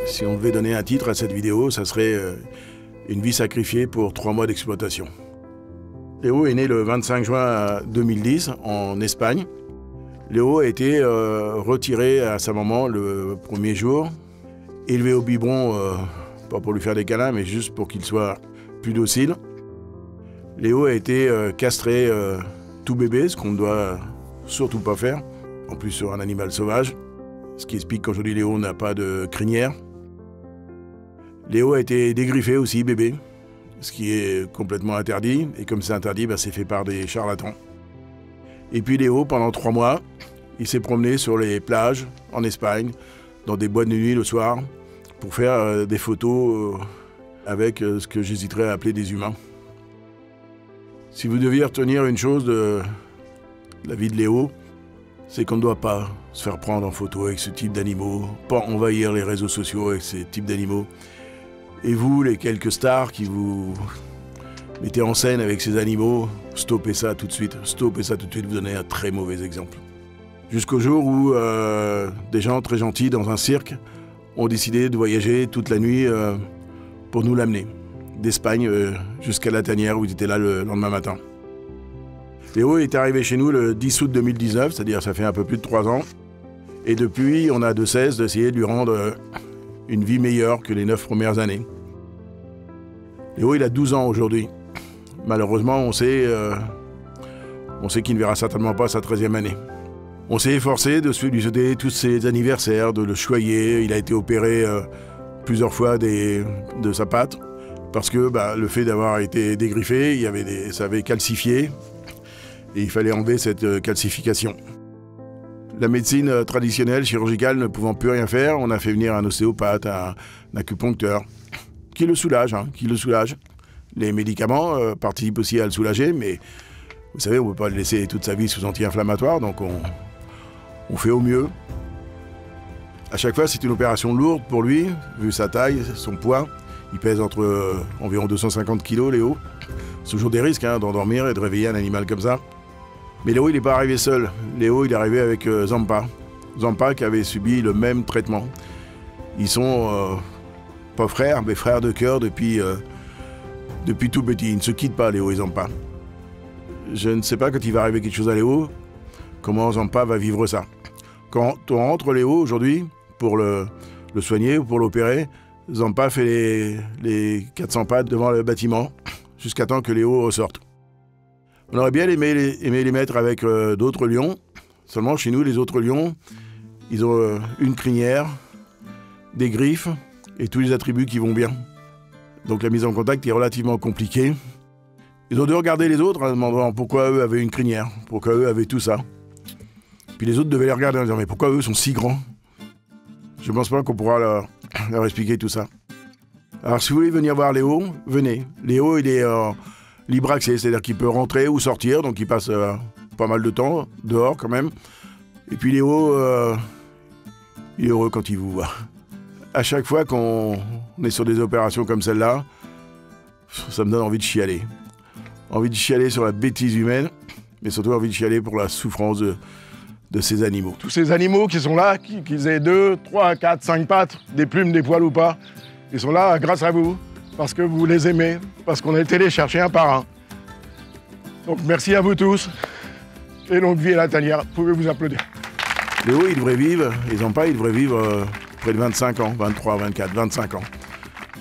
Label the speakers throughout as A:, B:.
A: Si on devait donner un titre à cette vidéo, ça serait une vie sacrifiée pour 3 mois d'exploitation. Léo est né le 25 juin 2010 en Espagne. Léo a été retiré à sa maman le premier jour, élevé au biberon, pas pour lui faire des câlins, mais juste pour qu'il soit plus docile. Léo a été castré tout bébé, ce qu'on ne doit surtout pas faire, en plus sur un animal sauvage, ce qui explique qu'aujourd'hui Léo n'a pas de crinière. Léo a été dégriffé aussi bébé, ce qui est complètement interdit, et comme c'est interdit, c'est fait par des charlatans. Et puis Léo, pendant 3 mois, il s'est promené sur les plages en Espagne, dans des boîtes de nuit le soir, pour faire des photos avec ce que j'hésiterais à appeler des humains. Si vous deviez retenir une chose de la vie de Léo, c'est qu'on ne doit pas se faire prendre en photo avec ce type d'animaux, pas envahir les réseaux sociaux avec ces types d'animaux. Et vous, les quelques stars qui vous mettez en scène avec ces animaux, stoppez ça tout de suite. Stoppez ça tout de suite, vous donnez un très mauvais exemple. Jusqu'au jour où des gens très gentils dans un cirque ont décidé de voyager toute la nuit pour nous l'amener. D'Espagne jusqu'à la tanière où ils étaient là le lendemain matin. Léo est arrivé chez nous le 10 août 2019, c'est-à-dire ça fait un peu plus de 3 ans. Et depuis, on a de cesse d'essayer de lui rendre une vie meilleure que les 9 premières années. Léo, il a 12 ans aujourd'hui. Malheureusement, on sait qu'il ne verra certainement pas sa 13e année. On s'est efforcé de lui souhaiter tous ses anniversaires, de le choyer. Il a été opéré plusieurs fois de sa patte. Parce que le fait d'avoir été dégriffé, ça avait calcifié et il fallait enlever cette calcification. La médecine traditionnelle, chirurgicale, ne pouvant plus rien faire, on a fait venir un ostéopathe, un acupuncteur, qui le soulage, Les médicaments participent aussi à le soulager, mais vous savez, on ne peut pas le laisser toute sa vie sous anti-inflammatoire, donc on fait au mieux. À chaque fois, c'est une opération lourde pour lui, vu sa taille, son poids. Il pèse entre environ 250 kg, Léo. C'est toujours des risques d'endormir et de réveiller un animal comme ça. Mais Léo, il n'est pas arrivé seul. Léo, il est arrivé avec Zampa. Zampa qui avait subi le même traitement. Ils sont pas frères, mais frères de cœur depuis tout petit. Ils ne se quittent pas, Léo et Zampa. Je ne sais pas quand il va arriver quelque chose à Léo, comment Zampa va vivre ça. Quand on rentre Léo aujourd'hui, pour le soigner ou pour l'opérer, Zampa fait les 400 pas devant le bâtiment, jusqu'à temps que Léo ressorte. On aurait bien aimé les mettre avec d'autres lions, seulement chez nous, les autres lions, ils ont une crinière, des griffes et tous les attributs qui vont bien. Donc la mise en contact est relativement compliquée. Ils ont dû regarder les autres en demandant pourquoi eux avaient une crinière, pourquoi eux avaient tout ça. Puis les autres devaient les regarder en disant « mais pourquoi eux sont si grands ?» Je ne pense pas qu'on pourra leur expliquer tout ça. Alors si vous voulez venir voir Léo, venez. Léo, il est libre accès, c'est-à-dire qu'il peut rentrer ou sortir, donc il passe pas mal de temps dehors quand même. Et puis Léo, il est heureux quand il vous voit. À chaque fois qu'on est sur des opérations comme celle-là, ça me donne envie de chialer. Envie de chialer sur la bêtise humaine, mais surtout envie de chialer pour la souffrance de ces animaux. Tous ces animaux qui sont là, qu'ils aient 2, 3, 4, 5 pattes, des plumes, des poils ou pas, ils sont là grâce à vous, parce que vous les aimez, parce qu'on a été les chercher un par un. Donc merci à vous tous, et longue vie à la tanière, vous pouvez vous applaudir. Léo, il devrait vivre, et Zampa, il devrait vivre près de 25 ans, 23, 24, 25 ans.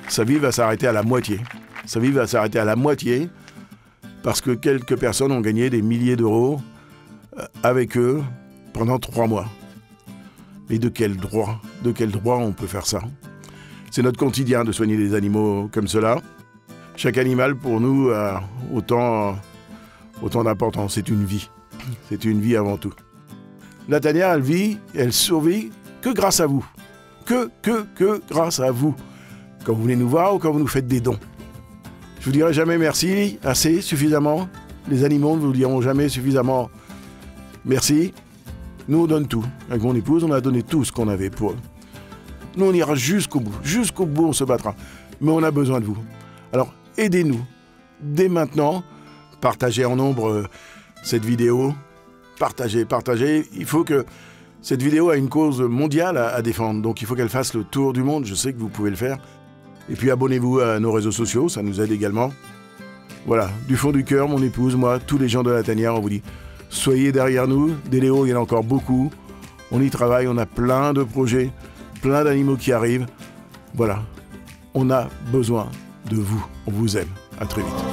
A: Sa vie va s'arrêter à la moitié. Sa vie va s'arrêter à la moitié, parce que quelques personnes ont gagné des milliers d'euros avec eux pendant 3 mois. Mais de quel droit on peut faire ça? C'est notre quotidien de soigner des animaux comme cela. Chaque animal, pour nous, a autant d'importance. C'est une vie. C'est une vie avant tout. La tanière, elle vit, elle survit que grâce à vous. Que grâce à vous. Quand vous venez nous voir ou quand vous nous faites des dons. Je vous dirai jamais merci, assez, suffisamment. Les animaux ne vous diront jamais suffisamment merci. Nous, on donne tout. Avec mon épouse, on a donné tout ce qu'on avait pour eux. Nous, on ira jusqu'au bout. Jusqu'au bout, on se battra. Mais on a besoin de vous. Alors, aidez-nous. Dès maintenant, partagez en nombre cette vidéo. Partagez. Il faut que Cette vidéo a une cause mondiale à défendre, donc il faut qu'elle fasse le tour du monde. Je sais que vous pouvez le faire. Et puis abonnez-vous à nos réseaux sociaux, ça nous aide également. Voilà, du fond du cœur, mon épouse, moi, tous les gens de la tanière, on vous dit, soyez derrière nous. Des Léos, il y en a encore beaucoup. On y travaille, on a plein de projets, plein d'animaux qui arrivent. Voilà, on a besoin de vous. On vous aime. À très vite.